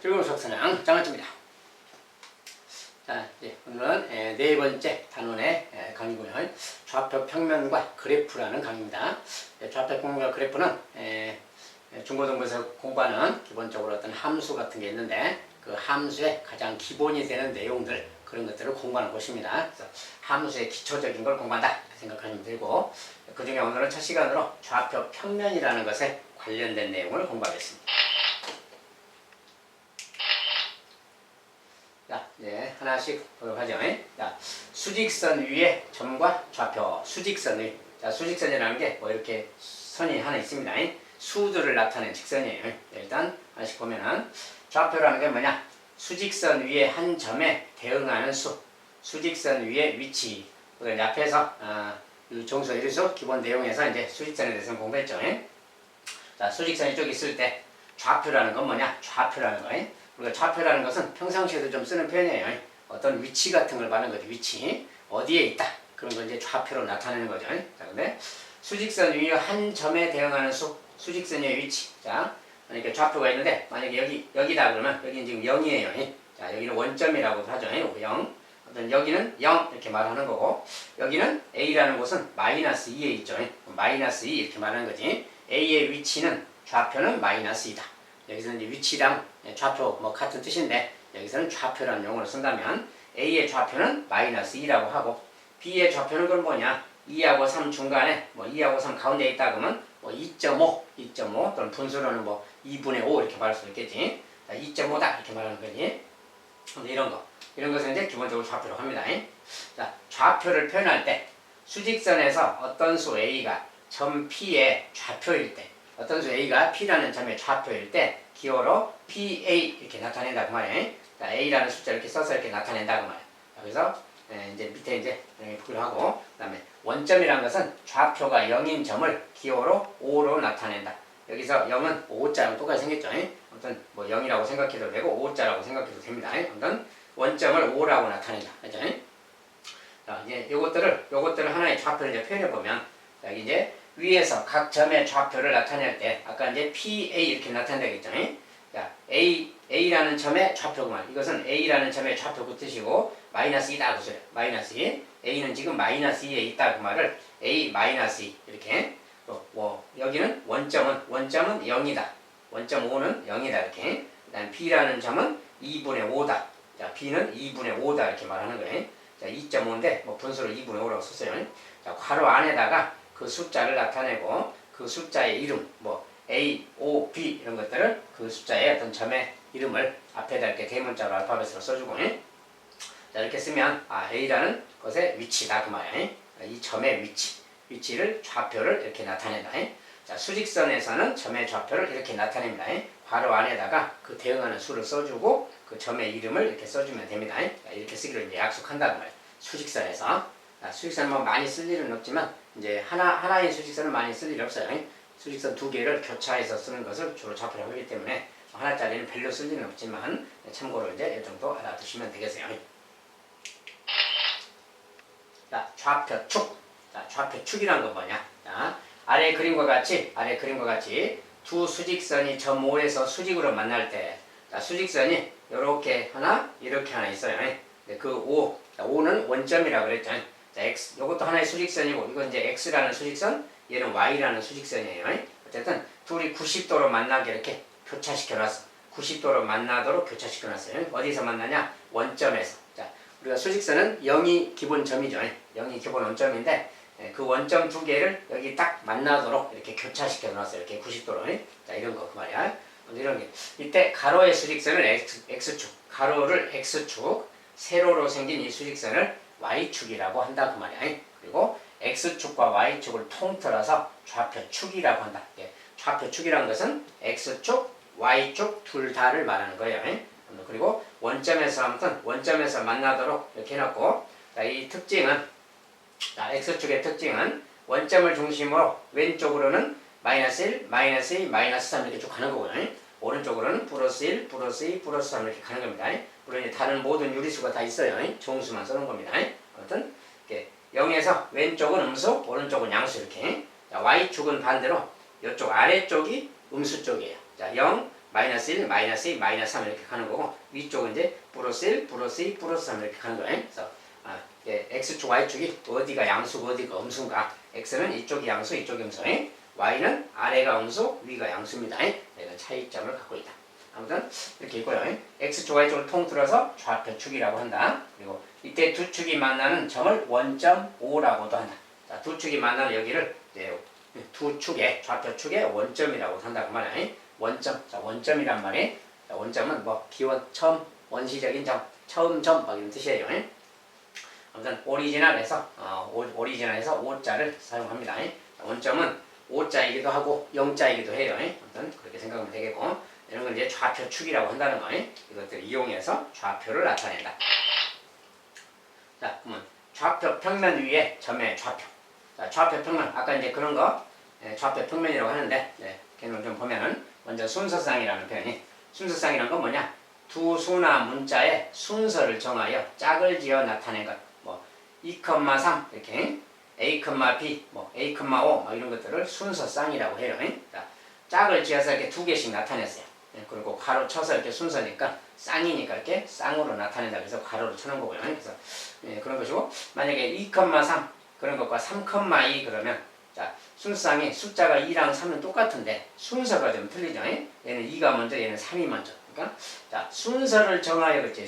즐거운 수학사냥 장학주입니다. 자, 이제 오늘은 네 번째 단원의 강의고요. 좌표 평면과 그래프라는 강의입니다. 좌표 평면과 그래프는 중고등부에서 공부하는 기본적으로 어떤 함수 같은 게 있는데 그 함수의 가장 기본이 되는 내용들 그런 것들을 공부하는 것입니다. 그래서 함수의 기초적인 걸 공부한다 생각하시면 되고 그 중에 오늘은 첫 시간으로 좌표 평면이라는 것에 관련된 내용을 공부하겠습니다. 자, 이제 하나씩 보도록 하죠. 자, 수직선 위에 점과 좌표, 수직선 위. 자, 수직선이라는 게 뭐 이렇게 선이 하나 있습니다. 수들을 나타낸 직선이에요. 일단 하나씩 보면은 좌표라는 게 뭐냐? 수직선 위에 한 점에 대응하는 수. 수직선 위에 위치. 우리가 앞에서 정수, 일수 기본 내용에서 이제 수직선에 대해서 공부했죠. 자, 수직선이 쭉 있을 때 좌표라는 건 뭐냐? 좌표라는 거. 우리가 좌표라는 것은 평상시에도 좀 쓰는 표현이에요. 어떤 위치 같은 걸 말하는 거죠. 위치. 어디에 있다. 그런 걸 이제 좌표로 나타내는 거죠. 자, 근데 수직선 위에 한 점에 대응하는 수. 수직선 위의 위치. 자, 그러니까 좌표가 있는데 만약에 여기다 그러면 여기는 지금 0이에요. 자, 여기는 원점이라고 하죠. 0. 어떤 여기는 0 이렇게 말하는 거고 여기는 A라는 곳은 마이너스 2에 있죠. 마이너스 2 이렇게 말하는 거지. A의 위치는 좌표는 마이너스 2다. 여기서는 이제 위치랑 좌표 뭐 같은 뜻인데 여기서는 좌표라는 용어를 쓴다면 A의 좌표는 마이너스 2라고 하고 B의 좌표는 그럼 뭐냐 2하고 3 중간에 뭐 2하고 3 가운데 있다 그러면 뭐 2.5 또는 분수로는 뭐 2분의 5 이렇게 말할 수 있겠지. 2.5다 이렇게 말하는 거지. 이런 것은 이제 기본적으로 좌표라고 합니다. 자, 좌표를 표현할 때 수직선에서 어떤 수 A가 점 P의 좌표일 때 어떤 수 A가 P라는 점의 좌표일 때 기호로 PA 이렇게 나타낸다 그 말이에요. 자, A라는 숫자 이렇게 써서 이렇게 나타낸다 그 말이에요. 그래서 이제 밑에 이제 풀을 하고 그다음에 원점이라는 것은 좌표가 0인 점을 기호로 5로 나타낸다. 여기서 0은 5자랑 똑같이 생겼죠. 아무튼 뭐 0이라고 생각해도 되고 5자라고 생각해도 됩니다. 아무튼 원점을 5라고 나타낸다. 그죠? 자, 이제 요것들을 하나의 좌표를 이제 표현해 보면 여기 이제 위에서 각 점의 좌표를 나타낼 때 아까 이제 PA 이렇게 나타낸다겠죠. 자, A라는 점의 좌표구만. 이것은 A라는 점의 좌표 그 뜻이고 마이너스 2다 그 소리야. 마이너스 2. A는 지금 마이너스 2에 있다 그 말을 A 마이너스 2 이렇게 또 뭐 여기는 원점은 0이다. 원점 5는 0이다 이렇게. 그다음 B라는 점은 2분의 5다. 자, B는 2분의 5다 이렇게 말하는 거예요. 자, 2.5인데 뭐 분수를 2분의 5라고 썼어요. 자, 괄호 안에다가 그 숫자를 나타내고 그 숫자의 이름 뭐 A, O, B 이런 것들을 그 숫자의 어떤 점의 이름을 앞에다 이렇게 대문자로 알파벳으로 써주고 자, 이렇게 쓰면 A라는 것의 위치다 그 말이야. 이 점의 위치를 좌표를 이렇게 나타낸다. 자, 수직선에서는 점의 좌표를 이렇게 나타냅니다. 괄호 안에다가 그 대응하는 수를 써주고 그 점의 이름을 이렇게 써주면 됩니다. 자, 이렇게 쓰기로 이제 약속한다 그 말이야. 수직선에서. 수직선은 뭐 많이 쓸 일은 없지만 이제 하나의 수직선은 많이 쓸 일이 없어요. 수직선 두 개를 교차해서 쓰는 것을 주로 좌표라고 하기 때문에 하나짜리는 별로 쓸 일은 없지만 참고로 이제 이 정도 알아두시면 되겠어요. 자, 좌표축. 자, 좌표축이란 건 뭐냐? 자, 아래 그림과 같이 두 수직선이 점 5에서 수직으로 만날 때 자, 수직선이 이렇게 하나 있어요. 그 5, 자, 5는 원점이라고 그랬죠. 자, X, 이것도 하나의 수직선이고 이건 이제 X라는 수직선, 얘는 Y라는 수직선이에요. 어쨌든 둘이 90도로 만나게 이렇게 교차시켜놨어. 90도로 만나도록 교차시켜놨어요. 어디서 만나냐? 원점에서. 자, 우리가 수직선은 0이 기본 점이죠. 0이 기본 원점인데 그 원점 두 개를 여기 딱 만나도록 이렇게 교차시켜놨어요. 이렇게 90도로. 자, 이런 거 그 말이야. 이런 게 이때 가로의 수직선을 X축, 가로를 X축, 세로로 생긴 이 수직선을 Y축이라고 한다 그 말이야. 그리고 X축과 Y축을 통틀어서 좌표축이라고 한다. 좌표축이라는 것은 X축, Y축 둘 다를 말하는 거예요. 그리고 원점에서 만나도록 이렇게 해놓고 자, 이 특징은 자, X축의 특징은 원점을 중심으로 왼쪽으로는 마이너스 1, 마이너스 2, 마이너스 3 이렇게 쭉 가는 거고요. 오른쪽으로는 플러스 1, 플러스 2, 플러스 3 이렇게 가는 겁니다. 물론 이제 다른 모든 유리수가 다 있어요. 정수만 써놓은 겁니다. 아무튼 0에서 왼쪽은 음수, 오른쪽은 양수 이렇게. 자, Y축은 반대로 이쪽 아래쪽이 음수 쪽이에요. 자, 0, 마이너스 1, 마이너스 2, 마이너스 3 이렇게 가는 거고 위쪽은 이제 플러스 1, 플러스 2, 플러스 3 이렇게 가는 거예요. 그래서 x축, y축이 어디가 양수고 어디가 음수인가. x는 이쪽이 양수, 이쪽이 음수. y는 아래가 음수, 위가 양수입니다. 이런 차이점을 갖고 있다. 아무튼 이렇게 있고요. x축, y축을 통틀어서 좌표축이라고 한다. 그리고 이때 두 축이 만나는 점을 원점 O라고도 한다. 자, 두 축이 만나는 여기를 이제 두 축의 좌표축의 원점이라고 한다 그 말이야. 원점, 자 원점이란 말이 자, 원점은 뭐 기원, 처음, 원시적인 점, 처음 점 막 이런 뜻이에요. 아무튼 오리지널에서 오리지널에서 O자를 사용합니다. 원점은 O자이기도 하고 0자이기도 해요. 아무튼 그렇게 생각하면 되겠고 이런 걸 이제 좌표축이라고 한다는 거. 이것들을 이용해서 좌표를 나타낸다. 자, 그러면 좌표 평면 위에 점의 좌표. 자, 좌표 평면 아까 이제 그런 거 좌표 평면이라고 하는데 걔는 좀 보면은 먼저 순서상이라는 표현이 순서상이라는 건 뭐냐? 두 수나 문자의 순서를 정하여 짝을 지어 나타낸 것. 뭐 2,3 이렇게 a, b, 뭐 a, 5 뭐 이런 것들을 순서상이라고 해요. 자, 짝을 지어서 이렇게 두 개씩 나타냈어요. 그리고 가로 쳐서 이렇게 순서니까 쌍이니까 이렇게 쌍으로 나타낸다. 그래서 가로로 쳐는 거고요. 그래서 그런 것이고 만약에 2,3 그런 것과 3,2 그러면 자 순서상이 숫자가 2랑 3은 똑같은데 순서가 좀 틀리죠. 얘는 2가 먼저 얘는 3이 먼저. 그러니까 자 순서를 정하여 그렇지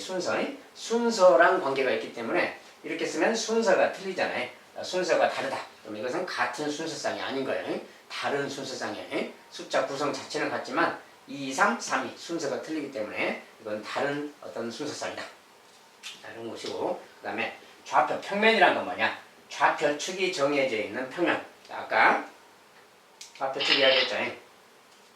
순서랑 관계가 있기 때문에 이렇게 쓰면 순서가 틀리잖아요. 순서가 다르다. 그럼 이것은 같은 순서상이 아닌 거예요. 다른 순서상이에요. 숫자 구성 자체는 같지만 2, 2, 3, 3이 순서가 틀리기 때문에 이건 다른 어떤 순서상이다. 이런 것이고 그 다음에 좌표 평면이란 건 뭐냐? 좌표축이 정해져 있는 평면. 자, 아까 좌표축 이야기했죠.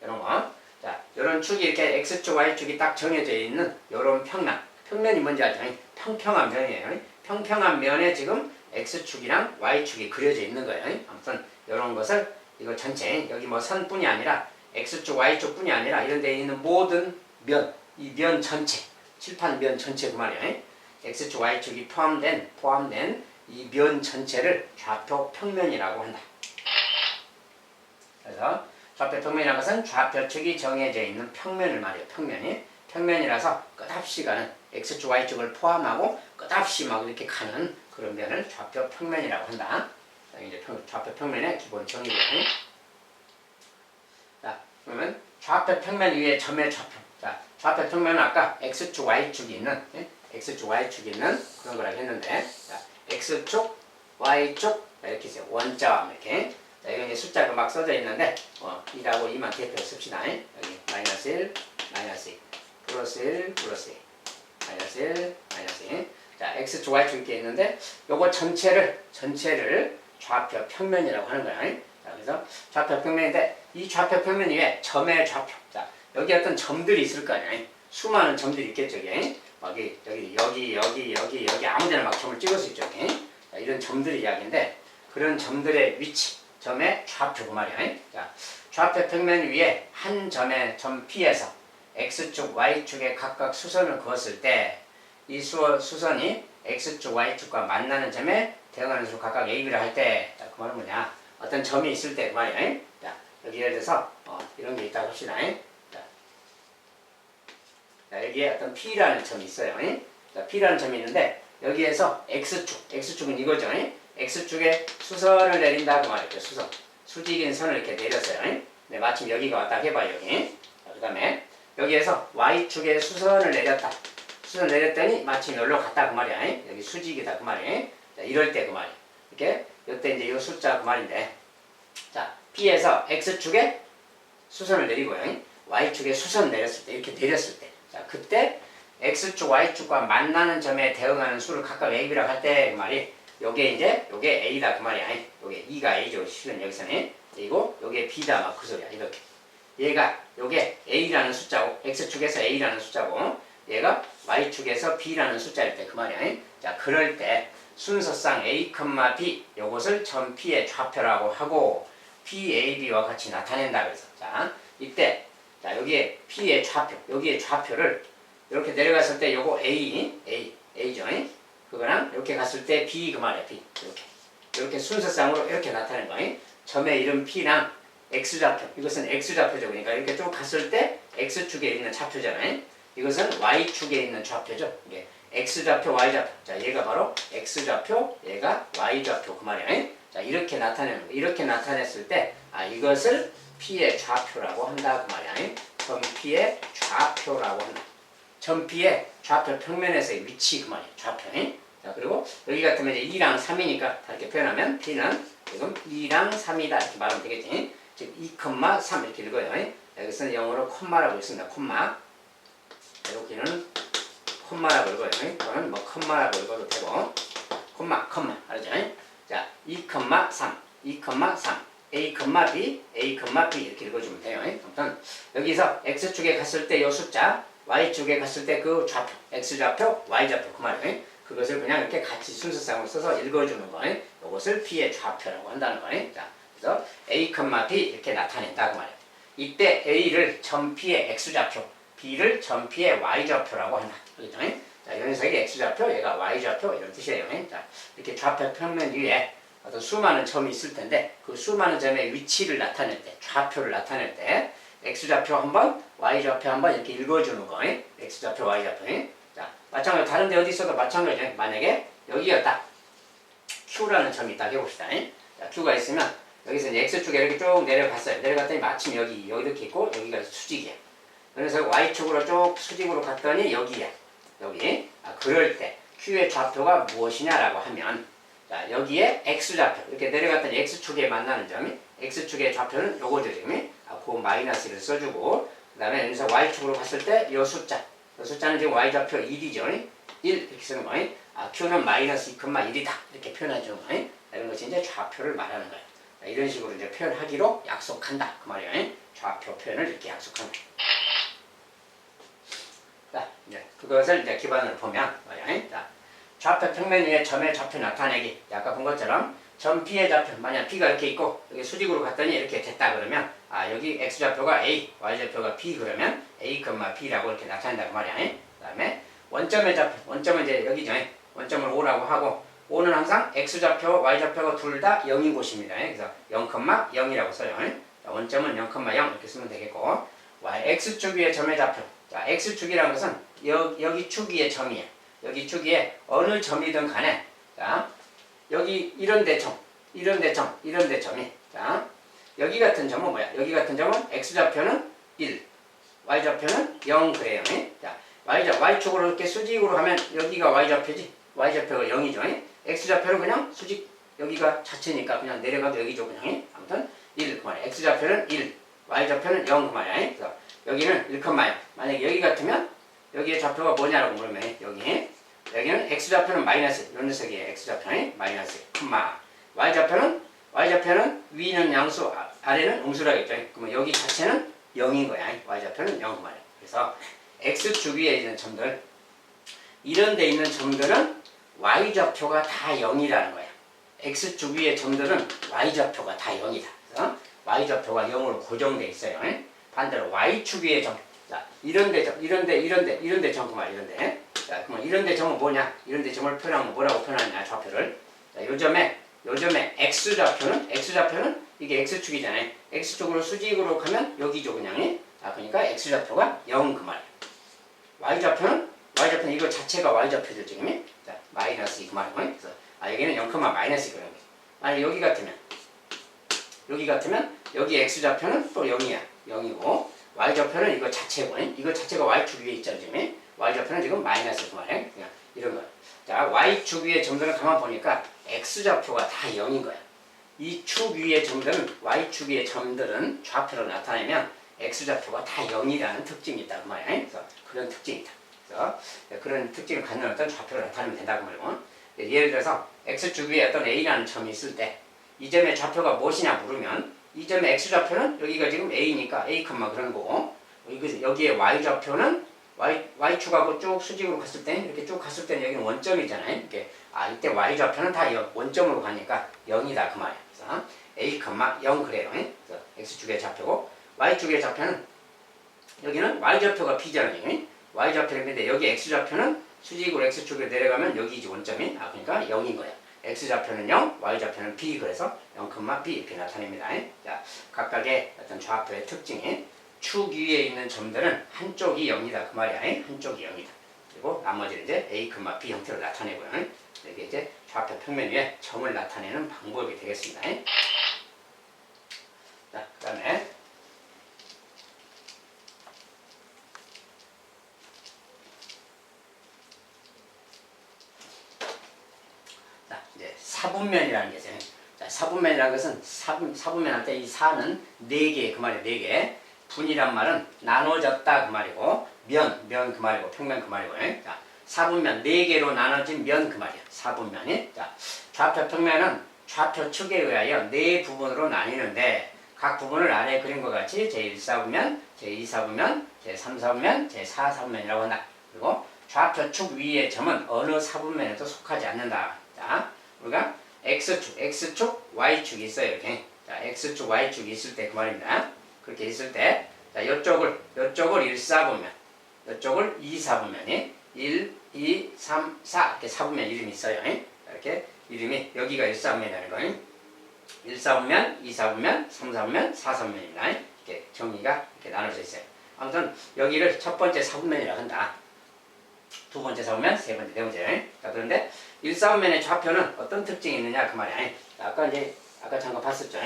이런 거. 자, 이런 축이 이렇게 x축, y축이 딱 정해져 있는 이런 평면. 평면이 뭔지 알죠? 평평한 면이에요. 평평한 면에 지금 x축이랑 y축이 그려져 있는 거예요. 아무튼 이런 것을 이거 전체 여기 뭐 선뿐이 아니라 x축, y축 뿐이 아니라 이런 데 있는 모든 면, 이 면 전체, 칠판 면 전체 그 말이에요. x축, y축이 포함된 이 면 전체를 좌표 평면이라고 한다. 그래서 좌표 평면이라는 것은 좌표축이 정해져 있는 평면을 말해요. 평면이라서 끝없이 가는 x축, y축을 포함하고 끝없이 막 이렇게 가는 그런 면을 좌표 평면이라고 한다. 이제 좌표 평면의 기본 정의고요. 자, 그러면 좌표 평면 위에 점의 좌표. 자, 좌표 평면은 아까 x축, y축이 있는 그런 거라고 했는데, 자, x축, y축 이렇게 있어요. 원자와 이렇게. 자, 이거 이제 숫자가 막 써져 있는데, 2라고 2만 대표 씁시다. 여기 마이너스 1, 마이너스 2, 플러스 1, 플러스 2, 마이너스 1, 마이너스 2. 자, x축, y축 이렇게 있는데, 요거 전체를 좌표 평면이라고 하는 거예요. 자, 그래서 좌표 평면인데, 이 좌표 평면 위에 점의 좌표. 자, 여기 어떤 점들이 있을 거 아니에요. 수많은 점들이 있겠죠. 여기 아무 데나 막 점을 찍을 수 있죠. 자, 이런 점들이 이야기인데, 그런 점들의 위치, 점의 좌표 그 말이에요. 자, 좌표 평면 위에 한 점의 점 P에서 x축, y축에 각각 수선을 그었을 때, 이 수선이 x축, y축과 만나는 점에 대응하는 수 각각 AB를 할 때, 자, 그 말은 뭐냐? 어떤 점이 있을 때 그 말이에요. 자, 여기 예를 들어서 이런 게 있다고 합시다. 자, 여기에 어떤 P라는 점이 있어요. 자, P라는 점이 있는데 여기에서 X축은 이거죠. X축에 수선을 내린다 그 말이죠. 수직인 선을 이렇게 내렸어요. 네, 마침 여기가 왔다 해봐요. 여기. 그 다음에 여기에서 Y축에 수선을 내렸다. 수선 내렸더니 마침 여기로 갔다 그 말이야. 여기 수직이다 그 말이에요. 자, 이럴 때 그 말이에요. 이렇게 이때 이제 이 숫자 그 말인데, 자 P에서 X축에 수선을 내리고요. Y축에 수선 내렸을 때 이렇게 내렸을 때, 자 그때 X축, Y축과 만나는 점에 대응하는 수를 각각 AB라고 할 때 그 말이 요게 A다 그 말이야. 요게 2가 A죠. 실은 여기서는 그리고 요게 B다 막 그 소리야. 이렇게 요게 A라는 숫자고 X축에서 A라는 숫자고 얘가 Y축에서 B라는 숫자일 때 그 말이야. 자 그럴 때 순서상 A, B 요것을 점 P의 좌표라고 하고 PAB와 같이 나타낸다 그래서 자 이때 자 여기에 P의 좌표 여기에 좌표를 이렇게 내려갔을 때 요거 A죠. 그거랑 이렇게 갔을 때 B 그 말이야. B 이렇게 순서상으로 이렇게 나타내는 거예요. 점의 이름 P랑 x좌표. 이것은 x좌표죠. 그러니까 이렇게 쭉 갔을 때 x축에 있는 좌표잖아요. 이것은 y축에 있는 좌표죠. 이게 x좌표, y좌표. 자, 얘가 바로 x좌표, 얘가 y좌표 그 말이에요. 자, 이렇게 나타내는 거. 이렇게 나타냈을 때 이것을 P의 좌표라고 한다 그 말이야. 점P의 좌표라고 한다. 점P의 좌표 평면에서의 위치 그 말이야. 좌표. 자, 그리고 여기 같으면 이제 2랑 3이니까 이렇게 표현하면 P는 지금 2랑 3이다 이렇게 말하면 되겠지. 즉 2,3 이렇게 읽어요. 여기서는 영어로 콤마라고 있습니다. 콤마. 여기는 콤마라고 읽어요. 또는 뭐 콤마라고 읽어도 되고. 콤마, 알았죠? 자, 2,3, 2,3, A, B, A, B 이렇게 읽어주면 돼요. 아무튼 여기서 X축에 갔을 때 이 숫자, Y축에 갔을 때 그 좌표, X좌표, Y좌표 그 말이에요. 그것을 그냥 이렇게 같이 순서상으로 써서 읽어주는 거예요. 이것을 P의 좌표라고 한다는 거예요. 자, 그래서 A, B 이렇게 나타낸다 그 말이에요. 이때 A를 점 P의 X좌표, B를 점 P의 Y좌표라고 한다. 그렇죠? 자, 이 녀석이 X좌표, 얘가 Y좌표 이런 뜻이에요. 자, 이렇게 좌표 평면 위에 어떤 수많은 점이 있을 텐데 그 수많은 점의 위치를 나타낼 때, 좌표를 나타낼 때 X좌표 한번, Y좌표 한번 이렇게 읽어주는 거. X좌표, Y좌표. 자, 마찬가지로 다른 데 어디 있어도 마찬가지예요. 만약에 여기가 딱 Q라는 점이 딱 해봅시다. 자, Q가 있으면 여기서 이제 X축에 이렇게 쭉 내려갔어요. 내려갔더니 마침 여기 이렇게 있고 여기가 수직이야. 그래서 Y축으로 쭉 수직으로 갔더니 여기야. 여기. 그럴 때 Q의 좌표가 무엇이냐라고 하면 자, 여기에 X좌표 이렇게 내려갔더니 X축에 만나는 점이 X축의 좌표는 요거죠. 지금. 그 마이너스를 써주고 그 다음에 여기서 Y축으로 갔을 때 이 숫자 이 숫자는 지금 Y좌표 1이죠. 1 이렇게 쓰는 거예요. Q는 마이너스 2,1이다 이렇게 표현해주는 거예요. 이런 것이 이제 좌표를 말하는 거예요. 자, 이런 식으로 이제 표현하기로 약속한다 그 말이에요. 좌표 표현을 이렇게 약속한다. 자, 이제 그것을 이제 기반으로 보면 말이에요. 자, 좌표 평면 위에 점의 좌표 나타내기. 아까 본 것처럼 점 P의 좌표, 만약 P가 이렇게 있고 여기 수직으로 갔더니 이렇게 됐다 그러면 여기 X좌표가 A, Y좌표가 B 그러면 A, B라고 이렇게 나타낸다 그 말이야. 그 다음에 원점의 좌표, 원점은 이제 여기죠. 원점을 O라고 하고 O는 항상 X좌표, Y좌표가 둘 다 0인 곳입니다. 그래서 0,0이라고 써요. 원점은 0,0 이렇게 쓰면 되겠고 X축 위의 점의 좌표. 자, X축이라는 것은 여기 축 위의 점이야. 여기 축 위에 어느 점이든 간에 자, 여기 이런데 점, 이런데 점이 자, 여기 같은 점은 뭐야? 여기 같은 점은 X좌표는 1, Y좌표는 0 그래요. 자, Y축으로 이렇게 수직으로 하면 여기가 Y좌표지. Y좌표가 0이죠. X좌표는 그냥 수직 여기가 자체니까 그냥 내려가도 여기죠. 그냥. 아무튼 1 그 말이야. X좌표는 1, Y좌표는 0 그 말이야. 그래서 여기는 1,0. 만약에 여기 같으면 여기의 좌표가 뭐냐라고 물으면 여기는 X좌표는 마이너스 이런 녀석이에요. X좌표는 마이너스 콤마 Y좌표는 위는 양수 아래는 음수라겠죠. 그러면 여기 자체는 0인 거야. Y좌표는 0 말이야. 그래서 X축 위에 있는 점들 이런 데 있는 점들은 Y좌표가 다 0이라는 거야. X축 위의 점들은 Y좌표가 다 0이다. 그래서 Y좌표가 0으로 고정돼 있어요. 반대로 Y축 위의 점 자, 이런데 점, 이런데 점, 그만, 이런데. 자, 그러면 이런데 점은 뭐냐? 이런데 점을 표현하면 뭐라고 표현하냐, 좌표를. 자, 요점에 X좌표는 이게 X축이잖아요. X축으로 수직으로 가면 여기죠, 그냥. 자, 그러니까 X좌표가 0 그 말이에요. Y좌표는 이거 자체가 Y좌표죠, 지금. 자, 마이너스 2 그 말이고. 그래서, 여기는 0, 마이너스 2 그런 거죠. 만약 여기 같으면, 여기 X좌표는 또 0이야. 0이고, Y좌표는 이거 자체고, 이거 자체가 Y축 위에 있잖아요, 지금. Y좌표는 지금 마이너스 그 말이에요. 그냥 이런 거. 자, Y축 위의 점들을 가만 보니까 X좌표가 다 0인 거야. 이 축 위의 점들은, Y축 위의 점들은 좌표로 나타내면 X좌표가 다 0이라는 특징이 있다, 그 말이에요. 그래서 그런 특징이 있다. 그래서 그런 특징을 갖는 어떤 좌표를 나타내면 된다, 그 말이고. 예를 들어서 X축 위에 어떤 A라는 점이 있을 때 이 점의 좌표가 무엇이냐 물으면 이 점의 X좌표는 여기가 지금 A니까 A, 그런 거고 여기에 Y좌표는 Y축하고 쭉 수직으로 갔을 때 이렇게 쭉 갔을 때는 여기는 원점이잖아요. 이렇게 이때 Y좌표는 다 원점으로 가니까 0이다 그 말이야. 그래서 A, 0 그래요. 그래서 X축의 좌표고 Y축의 좌표는 여기는 Y좌표가 B잖아요. Y좌표인데 여기 X좌표는 수직으로 X축으로 내려가면 여기지 원점이. 그러니까 0인 거야. x좌표는 0, y좌표는 b. 그래서 0, b 이렇게 나타냅니다. 자, 각각의 어떤 좌표의 특징이 축 위에 있는 점들은 한쪽이 0이다. 그 말이야. 한쪽이 0이다. 그리고 나머지는 이제 a, b 형태로 나타내고요. 이게 이제 좌표 평면 위에 점을 나타내는 방법이 되겠습니다. 자, 그 다음에 이제 사분면이라는 게 있어요. 자, 사분면이라는 것은 사분면한테 이 사는 4개 그 말이에요. 4개. 분이란 말은 나눠졌다 그 말이고 면 그 말이고 평면 그 말이고. 자, 사분면 4개로 나눠진 면 그 말이야. 사분면이. 자, 좌표 평면은 좌표 축에 의하여 4부분으로 나뉘는데 각 부분을 아래에 그린 것 같이 제1사분면, 제2사분면, 제3사분면, 제4사분면이라고 한다. 그리고 좌표 축 위의 점은 어느 사분면에도 속하지 않는다. 자, 우리가 X축, Y축이 있어요. 이렇게. 자, X축, Y축이 있을 때 그 말입니다. 그렇게 있을 때, 자, 요쪽을 1사분면, 요쪽을 2사분면이 1, 2, 3, 4 이렇게 사분면 이름이 있어요. 이렇게 이름이 여기가 1사분면이라는 거예요. 1사분면, 2사분면, 3사분면, 4사분면입니다. 이렇게 정의가 이렇게 나눠져 있어요. 아무튼 여기를 첫 번째 사분면이라고 한다. 두 번째 사분면, 세 번째, 네 번째. 자, 그런데 1사분면의 좌표는 어떤 특징이 있느냐 그 말이야. 자, 아까 잠깐 봤었죠.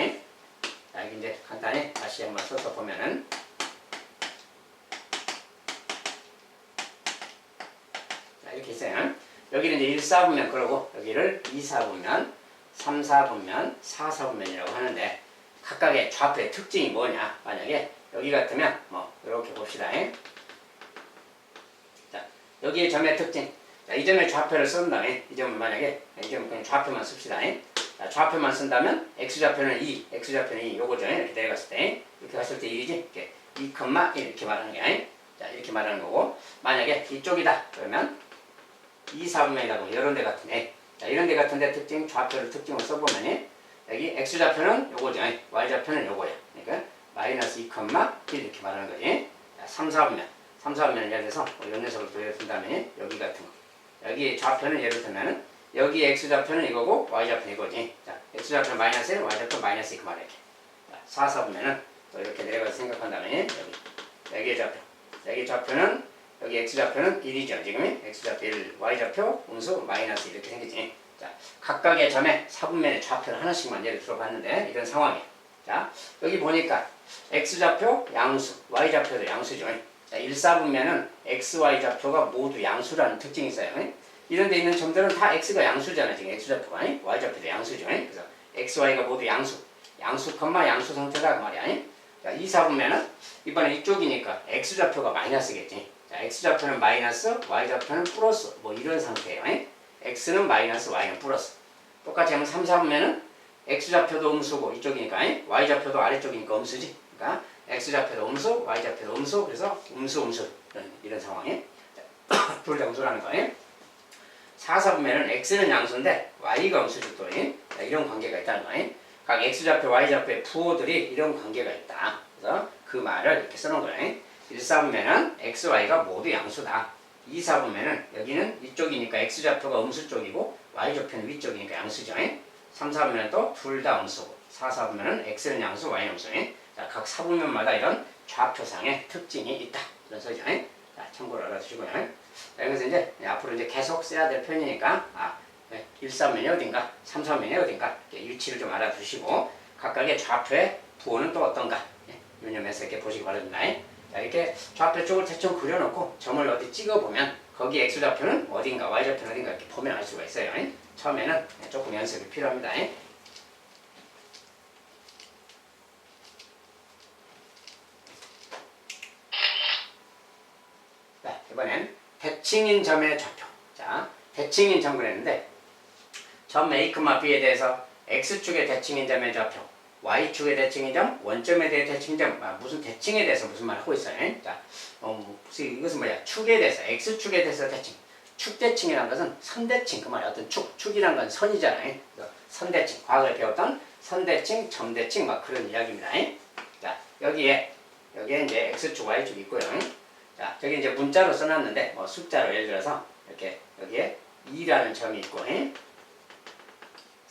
자, 여기 이제 간단히 다시 한번 써서 보면은 자, 이렇게 있어요. 여기는 이제 1사분면 그러고 여기를 2사분면, 3사분면, 4사분면이라고 하는데 각각의 좌표의 특징이 뭐냐? 만약에 여기 같으면 뭐 이렇게 봅시다. 자, 여기의 점의 특징. 자, 이 점의 좌표를 쓴 다음에 이 점은 만약에 이 점은 그냥 좌표만 씁시다. 자, 좌표만 쓴다면 x좌표는 2, x좌표는 2 요거죠. 이렇게 내려갔을 때 이렇게 갔을 때 1이지. 이렇게 2, 1 이렇게 말하는 게 자, 이렇게 말하는 거고 만약에 이쪽이다 그러면 2, 4분면이라고 이런 데 같은데 자, 이런 데 같은데 특징 좌표를 특징을 써보면 여기 x좌표는 요거죠. y좌표는 요거야. 그러니까 마이너스 2, 1 이렇게 말하는 거지. 자, 3, 4분면을 예를 들어서 이런 녀석을 또 예를 든다면 여기 같은 거 여기 좌표는 예를 들면은 여기 x좌표는 이거고 y좌표는 이거지. 자, x좌표는 마이너스 1, y좌표는 마이너스 2 그 말이야. 자, 4사분면은 또 이렇게 내려가서 생각한다면 여기 좌표는 여기 x좌표는 1이죠. 지금 x좌표 1, y좌표 음수 마이너스 이렇게 생기지. 자, 각각의 점의 사분면의 좌표를 하나씩만 예를 들어봤는데 이런 상황이에요. 자, 여기 보니까 x좌표 양수, y좌표도 양수죠. 자, 1사분면은 x, y좌표가 모두 양수라는 특징이 있어요. 이런 데 있는 점들은 다 x가 양수잖아. 지금 x좌표가 y좌표도 양수죠. 그래서 x, y가 모두 양수, 양수 상태다 그 말이야. 자, 2사분면은 이번에 이쪽이니까 x좌표가 마이너스겠지. 자, x좌표는 마이너스, y좌표는 플러스 뭐 이런 상태예요. x는 마이너스, y는 플러스. 똑같이 하면 3사분면은 x좌표도 음수고 이쪽이니까 y좌표도 아래쪽이니까 음수지. 그러니까 x좌표도 음수, y좌표도 음수. 그래서 음수 이런 상황에 둘 다 음수라는 거예요. 4사분면은 x는 양수인데 y가 음수죠. 또 이런 관계가 있다는 거예요. 각 x좌표, y좌표의 부호들이 이런 관계가 있다. 그래서 그 말을 이렇게 써놓은 거예요. 1사분면은 x, y가 모두 양수다. 2사분면은 여기는 이쪽이니까 x좌표가 음수 쪽이고 y좌표는 위쪽이니까 양수죠. 3사분면은 또 둘 다 음수고 4사분면은 x는 양수, y는 음수. 자, 각 사분면마다 이런 좌표상의 특징이 있다. 이런 소리죠. 자, 참고로 알아두시고요. 자, 여기서 이제 앞으로 이제 계속 써야 될 편이니까 1사분면이 어딘가, 3사분면이 어딘가 위치를 좀 알아두시고 각각의 좌표의 부호는 또 어떤가 유념해서 이렇게 보시기 바랍니다. 자, 이렇게 좌표 쪽을 대충 그려놓고 점을 어디 찍어보면 거기 x좌표는 어딘가, y좌표는 어딘가 이렇게 보면 알 수가 있어요. 처음에는 조금 연습이 필요합니다. 자, 이번엔 대칭인 점의 좌표. 자, 대칭인 점 그랬는데 점 A, B에 대해서 X축의 대칭인 점의 좌표, Y축의 대칭인 점, 원점에 대해 대칭인 점, 무슨 대칭에 대해서 무슨 말을 하고 있어요. 자, 이것은 뭐야? 축에 대해서, X축에 대해서 대칭. 축대칭이라는 것은 선대칭, 그 말이야. 어떤 축이라는 건 선이잖아요. 선대칭, 과거에 배웠던 선대칭, 점대칭, 막 그런 이야기입니다. 자, 여기에 이제 X축, Y축 있고요. 자, 저기 이제 문자로 써놨는데, 숫자로 예를 들어서, 이렇게, 여기에 2라는 점이 있고,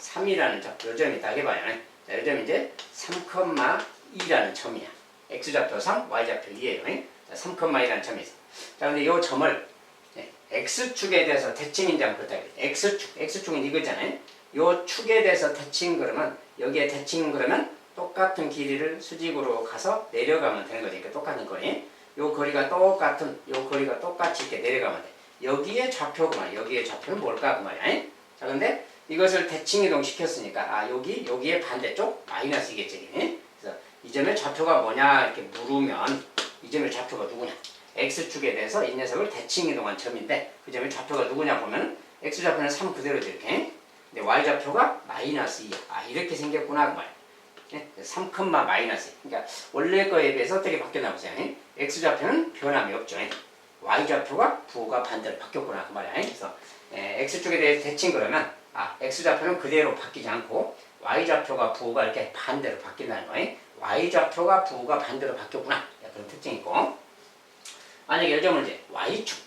3이라는 점, 요 점이 딱 해봐요. 자, 요 점이 이제 3,2라는 점이야. x좌표 3, y좌표 2예요. 자, 3,2라는 점이 있어. 자, 근데 요 점을 x축에 대해서 대칭인 점 그렇다. x축은 이거잖아요. 요 축에 대해서 대칭 그러면 여기에 대칭 그러면 똑같은 길이를 수직으로 가서 내려가면 되는 거지. 그러니까 똑같은 거리. 요 거리가 똑같이 이렇게 내려가면 돼. 여기에 좌표구만. 여기에 좌표는 뭘까 그 말이야. 자, 근데 이것을 대칭 이동 시켰으니까 여기에 반대쪽 마이너스이겠지. 그래서 이 점의 좌표가 뭐냐 이렇게 물으면 이 점의 좌표가 누구냐? x축에 대해서 이 녀석을 대칭 이동한 점인데 그 점의 좌표가 누구냐 보면 x좌표는 3 그대로죠 이렇게. 근데 y좌표가 마이너스 2. 이렇게 생겼구나 그 말이야. 3, 마이너스. 그러니까 원래 거에 비해서 어떻게 바뀌었나 보세요. x좌표는 변함이 없죠. y좌표가 부호가 반대로 바뀌었구나 그 말이야. 그래서 x축에 대해 대칭 그러면 x좌표는 그대로 바뀌지 않고 y좌표가 부호가 이렇게 반대로 바뀐다는 거예요. y좌표가 부호가 반대로 바뀌었구나. 그런 특징이 있고 만약에 요즘 문제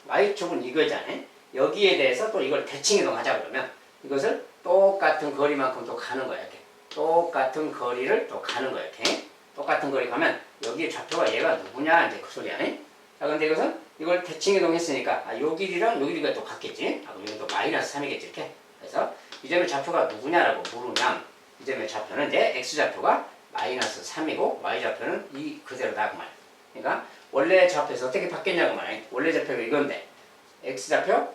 y축은 이거잖아요. 여기에 대해서 또 이걸 대칭 이동하자 그러면 이것을 똑같은 거리만큼 또 가는 거야. 이렇게. 똑같은 거리를 또 가는 거야. 이렇게. 똑같은 거리 가면 여기 좌표가 얘가 누구냐 이제 그 소리야. 자, 근데 이걸 대칭 이동했으니까 요 길이랑 요 길이가 또 같겠지. 여기 또 마이너스 3이겠지 이렇게. 그래서 이 점의 좌표가 누구냐라고 물으면 이 점의 좌표는 이제 x좌표가 마이너스 3이고 y좌표는 이 그대로다 그 말이야. 그러니까 원래 좌표에서 어떻게 바뀌었냐고 말이야. 원래 좌표가 이건데 x좌표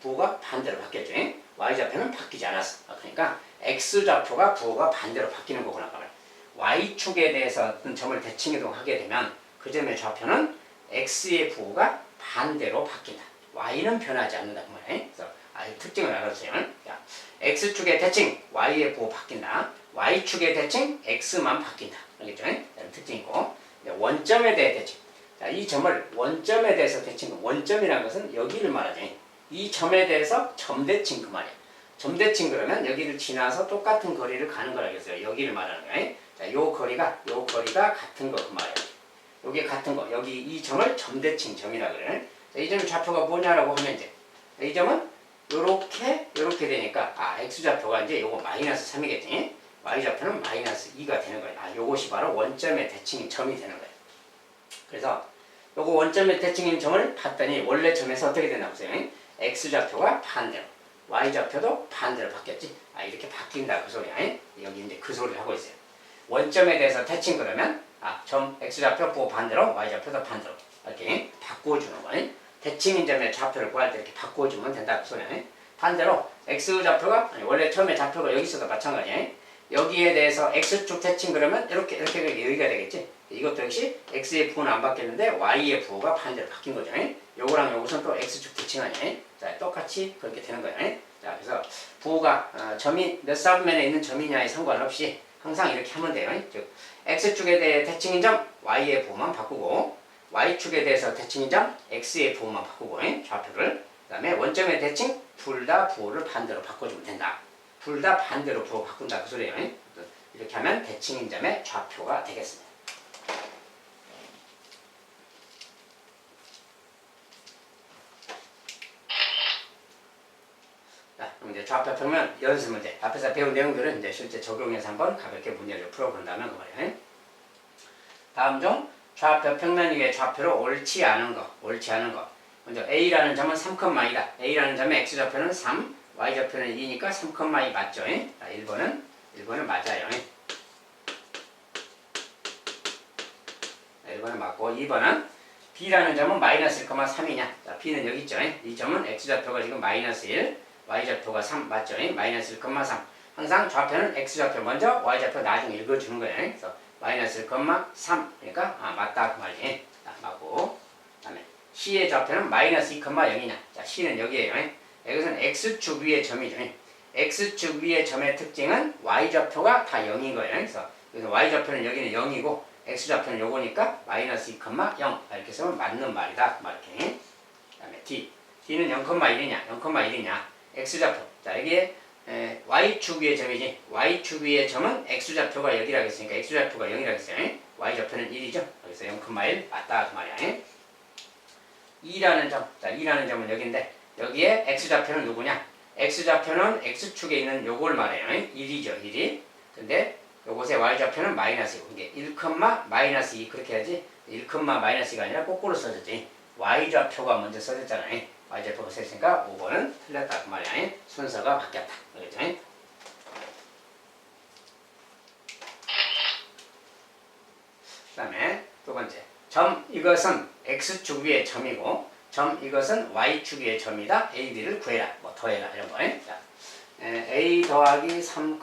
부호가 반대로 바뀌었죠. y좌표는 바뀌지 않았어. 그러니까 x좌표가 부호가 반대로 바뀌는 거구나 그 말이야. y축에 대해서 어떤 점을 대칭 이동하게 되면 그 점의 좌표는 x의 부호가 반대로 바뀐다. y는 변하지 않는다 그 말이야. 그래서 특징을 알아주세요. 자, x축의 대칭 y의 부호 바뀐다. y축의 대칭 x만 바뀐다. 알겠죠? 이런 특징이 있고 원점에 대해 대칭. 자, 이 점을 원점에 대해서 대칭. 원점이라는 것은 여기를 말하지. 이 점에 대해서 점대칭 그 말이야. 점대칭 그러면 여기를 지나서 똑같은 거리를 가는 거라겠어요. 여기를 말하는 거야. 자, 요 거리가 같은 거 그 말이야. 요게 같은 거. 여기 이 점을 점대칭 점이라 그래. 자, 이 점의 좌표가 뭐냐라고 하면 이제 이 점은 요렇게 되니까 x좌표가 이제 요거 마이너스 3이겠지. y좌표는 마이너스 2가 되는 거야. 요것이 바로 원점의 대칭인 점이 되는 거야. 그래서 요거 원점의 대칭인 점을 봤더니 원래 점에서 어떻게 되나 보세요. x좌표가 반대로 y좌표도 반대로 바뀌었지. 이렇게 바뀐다 그 소리야. 여기 이제 그 소리를 하고 있어요. 원점에 대해서 대칭 그러면 점 x좌표 부호 반대로 y좌표도 반대로 이렇게 바꿔주는 거야. 대칭인 점의 좌표를 구할 때 이렇게 바꿔주면 된다 그 소리야. 반대로 x좌표가 원래 처음에 좌표가 여기 있어도 마찬가지야. 여기에 대해서 x축 대칭 그러면 이렇게 여기가 되겠지. 이것도 역시 x의 부호는 안 바뀌었는데 y의 부호가 반대로 바뀐 거죠. 요거랑 요것은 또 x축 대칭 아니야. 자, 똑같이 그렇게 되는 거야. 자, 그래서 부호가 점이 몇 사분면에 있는 점이냐에 상관없이 항상 이렇게 하면 돼요. 즉 x축에 대해 대칭인 점 y의 부호만 바꾸고 y축에 대해서 대칭인 점 x의 부호만 바꾸고 좌표를 그 다음에 원점의 대칭 둘 다 부호를 반대로 바꿔주면 된다. 둘 다 반대로 부호 바꾼다 그 소리예요. 이렇게 하면 대칭인 점의 좌표가 되겠습니다. 자, 그럼 이제 좌표 평면 연습 문제. 앞에서 배운 내용들은 이제 실제 적용해서 한번 가볍게 문제를 풀어본다면 그 말이에요. 다음 중 좌표 평면 위의 좌표로 옳지 않은 거. 먼저 A라는 점은 3,2다. A라는 점의 X좌표는 3, Y좌표는 2니까 3,2 맞죠? 자, 1번은 맞아요. 1번은 맞고 2번은 B라는 점은 마이너스 1,3이냐? 자, B는 여기 있죠? 이 점은 X좌표가 지금 마이너스 1, Y좌표가 3 맞죠? 마이너스 1,3. 항상 좌표는 X좌표 먼저, Y좌표 나중에 읽어주는 거예요. 그래서 마이너스 1,3 그러니까 맞다 그 말이지. 자, 맞고 그 다음에 C의 좌표는 마이너스 2,0이냐. 자, C는 여기에요. 이것은 X축 위의 점이죠. X축 위의 점의 특징은 Y좌표가 다 0인 거예요. 그래서 Y좌표는 여기는 0이고 X좌표는 요거니까 마이너스 2,0 이렇게 쓰면 맞는 말이다. 이렇게. 그 다음에 D는 0,1이냐 0,1이냐 X좌표. 자, 여기에 Y축 위의 점이지. Y축 위의 점은 X좌표가 여기라고 했으니까 X좌표가 0이라고 했어요. Y좌표는 1이죠. 그래서 0,1 맞다 그 말이야. 2라는 점. 자, 2라는 점은 여기인데 여기에 X좌표는 누구냐? x좌표는 x축에 있는 요걸 말해요. 1이죠, 1이. 근데 요것의 y좌표는 마이너스 2. 이게 1, 마이너스 2 그렇게 해야지. 1, 마이너스 2가 아니라 거꾸로 써졌지. y좌표가 먼저 써졌잖아요. y좌표가 써졌으니까 5번은 틀렸다 그 말이야. 순서가 바뀌었다. 그렇죠? 그 다음에 두 번째. 점 이것은 x축 위의 점이고 점 이것은 y축 위의 점이다. a, b를 구해라. 뭐 더해라 이런 거. 자, a 더하기 3,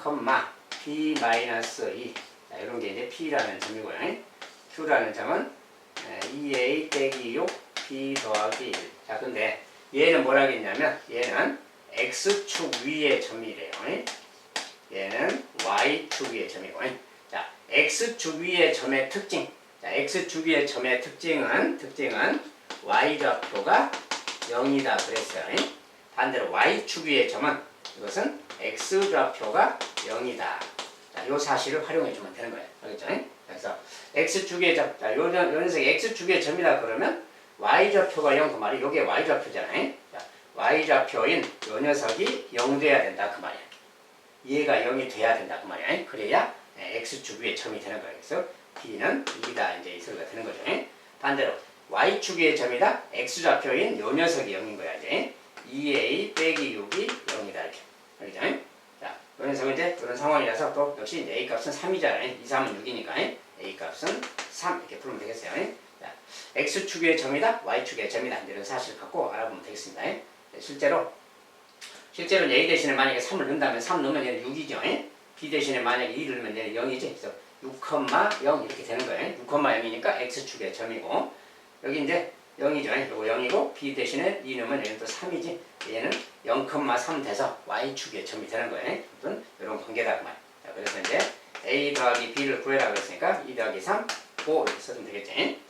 b 마이너스 2. 자, 이런 게 이제 p라는 점이고요. q라는 점은 2a 빼기 6 b 더하기 1. 자, 근데 얘는 뭐라 하겠냐면 얘는 x축 위의 점이래요. 얘는 y축 위의 점이고. 자, x축 위의 점의 특징. 자, x축 위의 점의 특징은 y좌표가 0이다 그랬어요. 반대로 y축 위의 점은 이것은 x좌표가 0이다. 자, 요 사실을 활용해 주면 되는 거예요. 알겠죠? 그래서 x축 위의 점, 자, 요 녀석이 x축 위의 점이다 그러면 y좌표가 0 그 말이 요게 y좌표잖아요. 자, y좌표인 요 녀석이 0 돼야 된다 그 말이야. 얘가 0이 돼야 된다 그 말이야. 그래야 x축 위의 점이 되는 거예요. 그래서 b는 2다 이제 이 소리가 되는 거죠. 반대로 y축 위의 점이다. x좌표인 요 녀석이 0인 거야 이제. 2a 빼기 6이 0이다 이렇게. 알겠죠? 자, 요 녀석은 이제 그런 상황이라서 또 역시 이제 a 값은 3이잖아요. 2, 3은 6이니까 a 값은 3 이렇게 풀면 되겠어요. 자, x축 위의 점이다. y축 위의 점이다. 이런 사실을 갖고 알아보면 되겠습니다. 실제로 a 대신에 만약에 3을 넣는다면 3 넣으면 얘는 6이죠. b 대신에 만약에 2를 넣으면 얘는 0이지. 그래서 6,0 이렇게 되는 거예요. 6,0이니까 x축의 점이고 여기 이제 0이죠. 요거 0이고 b 대신에 2 넣으면 얘는 또 3이지. 얘는 0,3 돼서 y축의 점이 되는 거예요. 어떤 이런 관계다 그 말. 자, 그래서 이제 a 더하기 b를 구해라 그랬으니까 2 더하기 3, 5 이렇게 써주면 되겠지.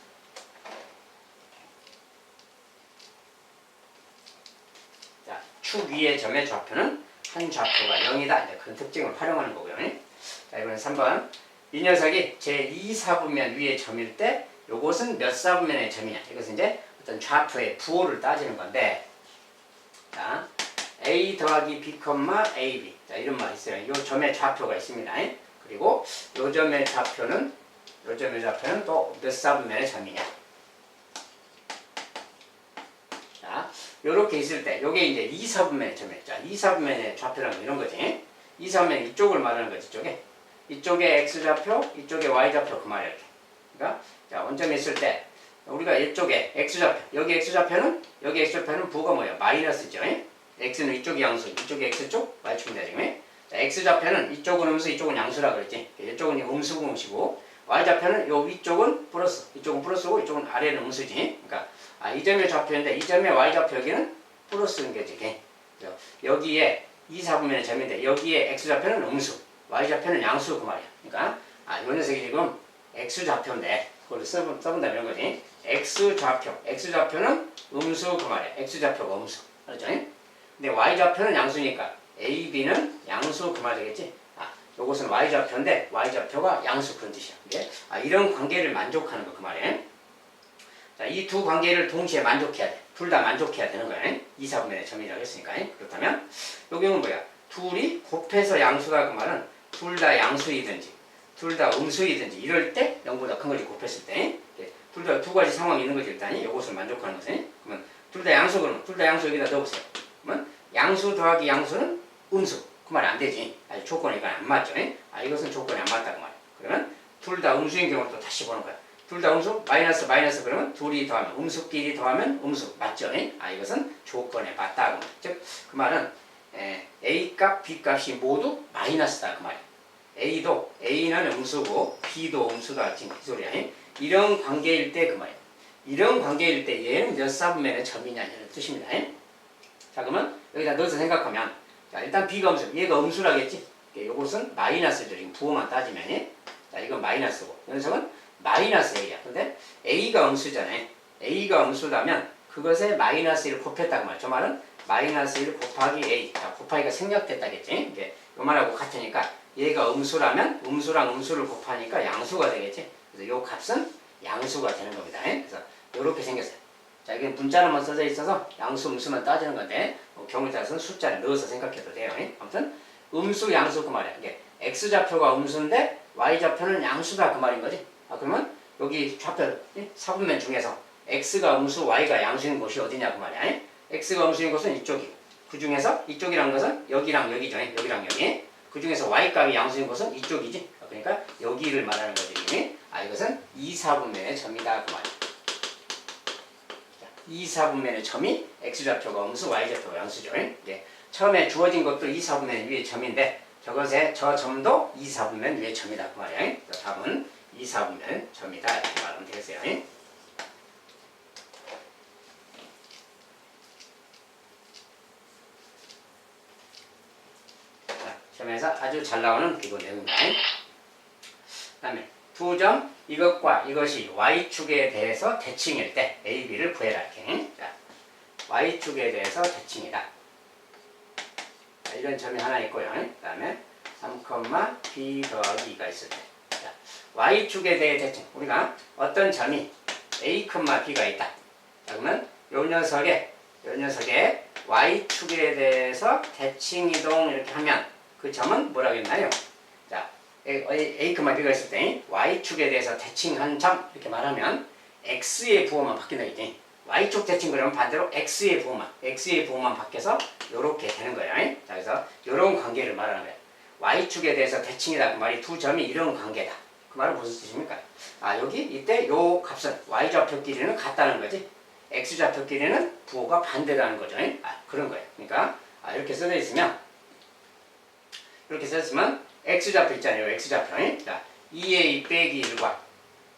자, 축 위의 점의 좌표는 한 좌표가 0이다. 이제 그런 특징을 활용하는 거고요. 자, 이번엔 3번. 이 녀석이 제2사분면 위의 점일 때 요것은 몇 사분면의 점이냐. 이것은 이제 어떤 좌표의 부호를 따지는 건데 자, a 더하기 b, ab. 자, 이런 말이 있어요. 요 점의 좌표가 있습니다. 그리고 요 점의 좌표는 또 몇 사분면의 점이냐. 자, 요렇게 있을 때 요게 이제 2사분면의 점이에요. 자, 2사분면의 좌표라는 건 이런 거지. 2사분면 이쪽을 말하는 거지, 이쪽에 x좌표, 이쪽에 y좌표 그 말이야. 그러니까 자, 원점에 있을 때 우리가 이쪽에 x좌표, 여기 x좌표는 부호가 뭐예요? 마이너스죠. x는 이쪽이 양수, 이쪽이 x쪽, y축입니다. 지금. 자, x좌표는 이쪽은 음수, 이쪽은 양수라 그랬지. 이쪽은 음수고 음수고, y좌표는 요 위쪽은 플러스, 이쪽은 플러스고, 이쪽은 아래는 음수지. 그러니까 이 점의 좌표인데 이 점의 y좌표 여기는 플러스인 거지. 여기에 2사분면의 점인데 여기에 x좌표는 음수, y좌표는 양수 그 말이야. 그러니까 요 녀석이 지금 x좌표인데 그걸 써본다면 이런 거지. x좌표는 음수 그 말이야. x좌표가 음수. 알았죠? 근데 y좌표는 양수니까 a, b는 양수 그 말 되겠지. 요것은 y좌표인데 y좌표가 양수 그런 뜻이야. 이게 이런 관계를 만족하는 거 그 말이야. 자, 이 두 관계를 동시에 만족해야 돼. 둘 다 만족해야 되는 거야. 2사분면의 점이라고 했으니까. 그렇다면 요 경우는 뭐야? 둘이 곱해서 양수가 그 말은 둘 다 양수이든지 둘 다 음수이든지 이럴 때 0보다 큰 걸 곱했을 때 둘 다 두 가지 상황이 있는 거지. 일단 이것을 만족하는 것은 그러면 둘 다 양수 그러면 둘 다 양수 여기다 넣어보세요. 그러면 양수 더하기 양수는 음수 그 말이 안 되지. 조건이 안 맞죠. 이것은 조건이 안 맞다 그 말이야. 그러면 둘 다 음수인 경우는 또 다시 보는 거야. 둘 다 음수 마이너스 그러면 둘이 더하면 음수끼리 더하면 음수 맞죠. 이것은 조건에 맞다 그 말. 즉 그 말은 a 값 b 값이 모두 마이너스다 그 말이야. A는 음수고 B도 음수다 지금 그 소리야. 이런 관계일 때 그 말이야. 이런 관계일 때 얘는 몇 사분면의 점이냐 이런 뜻입니다. 자, 그러면 여기다 넣어서 생각하면 자, 일단 B가 음수, 얘가 음수라겠지. 이것은 마이너스죠. 지금 부호만 따지면. 자, 이건 마이너스고 이 녀석은 마이너스 A야. 근데 A가 음수잖아요. A가 음수라면 그것에 마이너스 1을 곱했다고 말이야. 저 말은 마이너스 1 곱하기 A. 자, 곱하기가 생략됐다겠지. 이게 요 말하고 같으니까 얘가 음수라면 음수랑 음수를 곱하니까 양수가 되겠지. 그래서 요 값은 양수가 되는 겁니다. 그래서 요렇게 생겼어요. 자, 이게 문자로만 써져 있어서 양수, 음수만 따지는 건데 경우에 따라서는 숫자를 넣어서 생각해도 돼요. 아무튼 음수, 양수 그 말이야. 이게 x좌표가 음수인데 y좌표는 양수다 그 말인 거지. 그러면 여기 좌표 사분면 중에서 x가 음수, y가 양수인 곳이 어디냐 그 말이야. x가 음수인 곳은 이쪽이고 그 중에서 이쪽이란 것은 여기랑 여기죠. 여기랑 여기. 그 중에서 y값이 양수인 곳은 이쪽이지. 그러니까 여기를 말하는 거지. 이것은 2, 4분면의 점이다 그 말이야. 2, 4분면의 점이 x좌표가 음수, y좌표가 양수죠. 처음에 주어진 것도 2, 4분면 위의 점인데 저 점도 2, 4분면 위의 점이다 그 말이야. 답은 2, 4분면 점이다 이렇게 말하면 되겠어요. 시험에서 아주 잘 나오는 기본 내용입니다. 그 다음에 두 점, 이것과 이것이 y축에 대해서 대칭일 때 a, b를 구해라. 이렇게. 자, y축에 대해서 대칭이다. 자, 이런 점이 하나 있고요. 그 다음에 3, b 더하기 2가 있을 때. 자, y축에 대해 대칭. 우리가 어떤 점이 a, b가 있다. 자, 그러면 요 녀석의 y축에 대해서 대칭 이동 이렇게 하면 그 점은 뭐라고 했나요? 자, a, b가 있을 때 y축에 대해서 대칭한 점 이렇게 말하면 x의 부호만 바뀐다 이지. y축 대칭 그러면 반대로 x의 부호만 바뀌어서 요렇게 되는 거예요. 자, 그래서 요런 관계를 말하는 거예요. y축에 대해서 대칭이다 그 말이 두 점이 이런 관계다. 그 말은 무슨 뜻입니까? 여기 이때 요 값은 y좌표끼리는 같다는 거지. x좌표끼리는 부호가 반대라는 거죠. 그런 거예요. 그러니까 이렇게 써져 있으면 x좌표 있잖아요. x좌표. 자, 2a 빼기 1과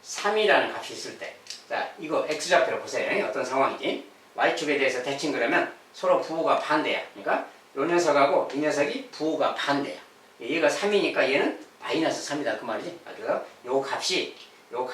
3이라는 값이 있을 때, 자, 이거 x좌표로 보세요. 어떤 상황이지? y축에 대해서 대칭 그러면 서로 부호가 반대야. 그러니까 요 녀석하고 이 녀석이 부호가 반대야. 얘가 3이니까 얘는 마이너스 3이다 그 말이지. 그래서 요 값이 요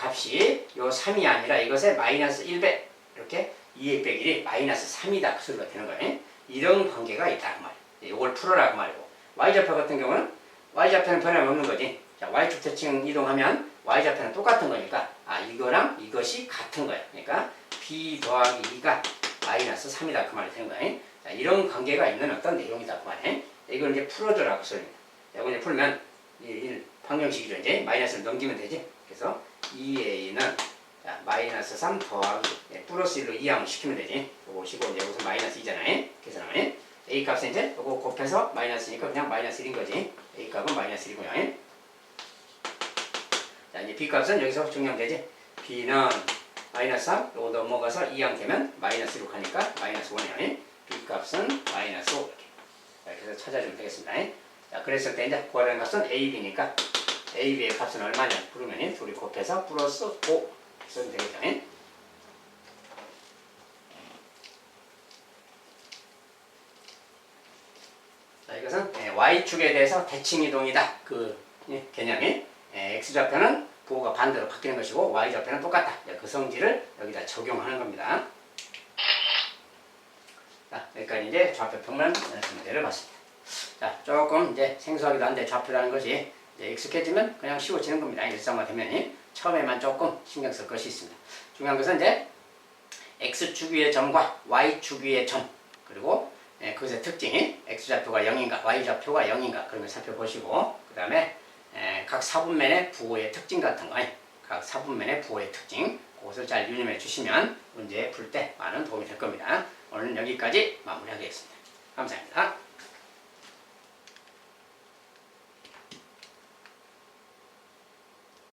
3이 아니라 이것의 마이너스 1배 이렇게 2a 빼기 1이 마이너스 3이다 그 소리가 되는 거예요. 이런 관계가 있다 그 말이야. 요걸 풀어라 그 말이고. y좌표 같은 경우는 y좌표는 변함없는 거지. 자, y축 대칭 이동하면 y좌표는 똑같은 거니까 이거랑 이것이 같은 거야. 그러니까 b 더하기 2가 마이너스 3이다 그 말이 되는 거야. 자, 이런 관계가 있는 어떤 내용이다 그 말이야. 이걸 이제 풀어줘라 그 소리입니다. 자, 이거 이제 풀면 이 방정식이죠. 이제 마이너스를 넘기면 되지. 그래서 2a는 자, 마이너스 3 더하기 플러스 1로 이항을 시키면 되지. 요거 시고 이제 여기서 마이너스 2잖아요. 계산하면 a 값은 이제 요거 곱해서 마이너스니까 그냥 마이너스 1인 거지. a 값은 마이너스 1이고요. 자, 이제 b 값은 여기서 증명되지. b는 마이너스 3, 요거 넘어가서 이항 되면 마이너스 1로 가니까 마이너스 1이에요. b 값은 마이너스 5 이렇게. 자, 이렇게 해서 찾아주면 되겠습니다. 자, 그랬을 때 이제 구하라는 값은 a, b니까 a, b의 값은 얼마냐 부르면 둘이 곱해서 플러스 5 쓰면 되겠죠. 자, 이것은 y축에 대해서 대칭이동이다. 그 개념이 x좌표는 부호가 반대로 바뀌는 것이고 y좌표는 똑같다. 그 성질을 여기다 적용하는 겁니다. 자, 여기까지 이제 좌표 평면 문제를 봤습니다. 자, 조금 이제 생소하기도 한데 좌표라는 것이 이제 익숙해지면 그냥 쉬워지는 겁니다. 일상화되면 처음에만 조금 신경 쓸 것이 있습니다. 중요한 것은 이제 x축 위의 점과 y축 위의 점 그리고 그것의 특징이 x좌표가 0인가 y좌표가 0인가 그런 걸 살펴보시고 그 다음에 각 사분면의 부호의 특징 같은 거 각 사분면의 부호의 특징 그것을 잘 유념해 주시면 문제 풀 때 많은 도움이 될 겁니다. 오늘은 여기까지 마무리하겠습니다. 감사합니다.